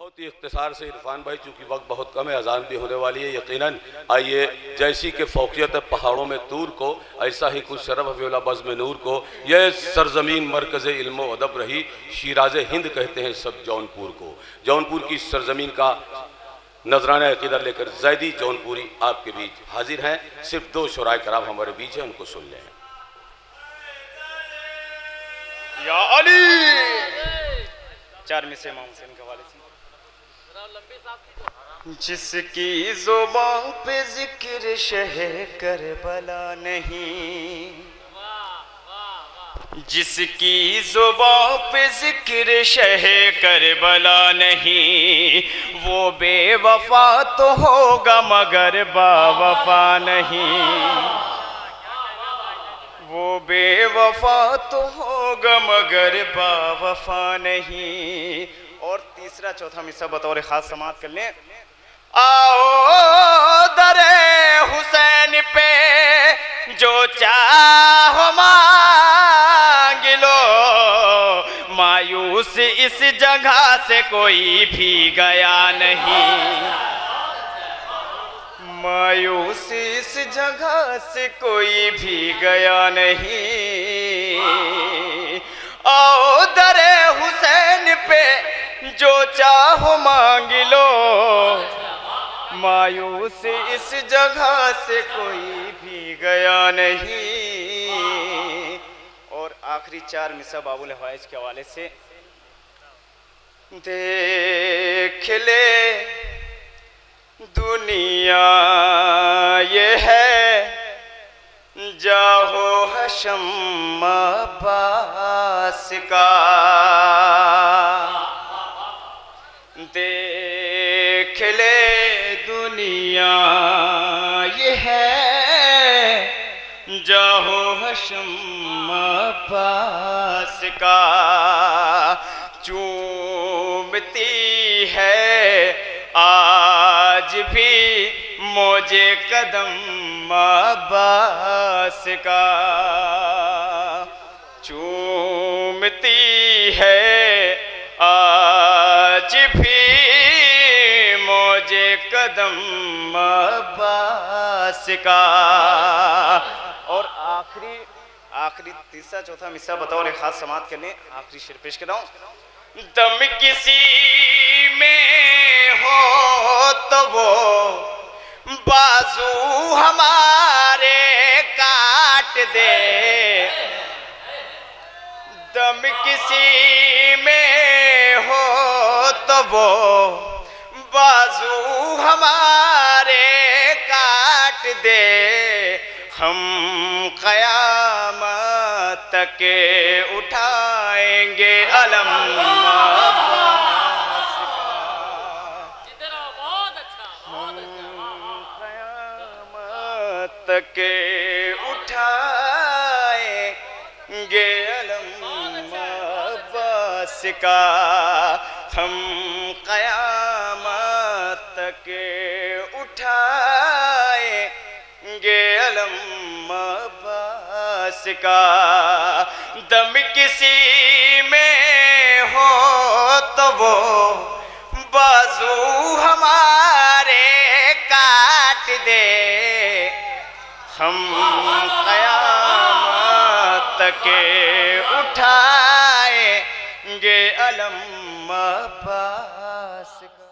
بہت ہی اختصار سے عرفان بھائی، چونکہ وقت بہت کم ہے، اذان بھی ہونے والی ہے یقیناً. آئیے جیسی کہ فوقیت ہے پہاڑوں میں طور کو، ایسا ہی کچھ شرف ہے اولا بزم نور کو. یہ سرزمین مرکز علم و ادب رہی، شیراز ہند کہتے ہیں سب جونپور کو. جونپور کی سرزمین کا نذرانہ عقیدت لے کر زیدی جونپوری آپ کے بیچ حاضر ہیں. صرف 2 شعرائے کرام ہمارے بیچ ہیں، ان کو سن لیں. یا علی 4 میں سے امام حسین کے حوالے سے. جس کی زبان پہ ذکر شہ کربلا نہیں، جس کی زبان پہ ذکر شہ کربلا نہیں، وہ بے وفا تو ہوگا مگر با وفا نہیں. وہ بے وفا تو ہوگا مگر با وفا نہیں. اور تیسرا چوتھا حصہ بطور خاص سماعت کر لیں. آؤ در حسین پہ جو چاہو مانگ لو، مایوس اس جگہ سے کوئی بھی گیا نہیں. مایوس اس جگہ سے کوئی بھی گیا نہیں. آؤ در حسین پہ جو چاہو مانگ لو، مایوس اس جگہ سے کوئی بھی گیا نہیں. اور آخری 4 مصرع باب الحوائج کے حوالے سے. دیکھ لے دنیا یہ ہے جاہو حشم عباس کا. دیکھ لے دنیا یہ ہے جاہو حشم عباس کا. چومتی ہے آج بھی موج قدم عباس کا. چومتی ہے آج بھی موج قدم عباس کا. اور آخری تیسرا چوتھا مصرع بطور خاص سماعت کرنے آخری شعر پیش کر رہا ہوں. دم کسی میں ہو تو وہ بازو ہمارے کاٹ دے. دم کسی میں ہو تو وہ بازو ہمارے کاٹ دے. ہم قیامت تک اٹھائیں گے علم عباس کا. ہم قیامت تک اٹھائیں گے علم عباس کا. ہم قیامت تک اٹھائیں گے علم عباس کا. دم کسی میں ہو تو وہ بازو ہمارے کاٹ دے. ہم قیامت تک اٹھائیں گے علم عباس کا.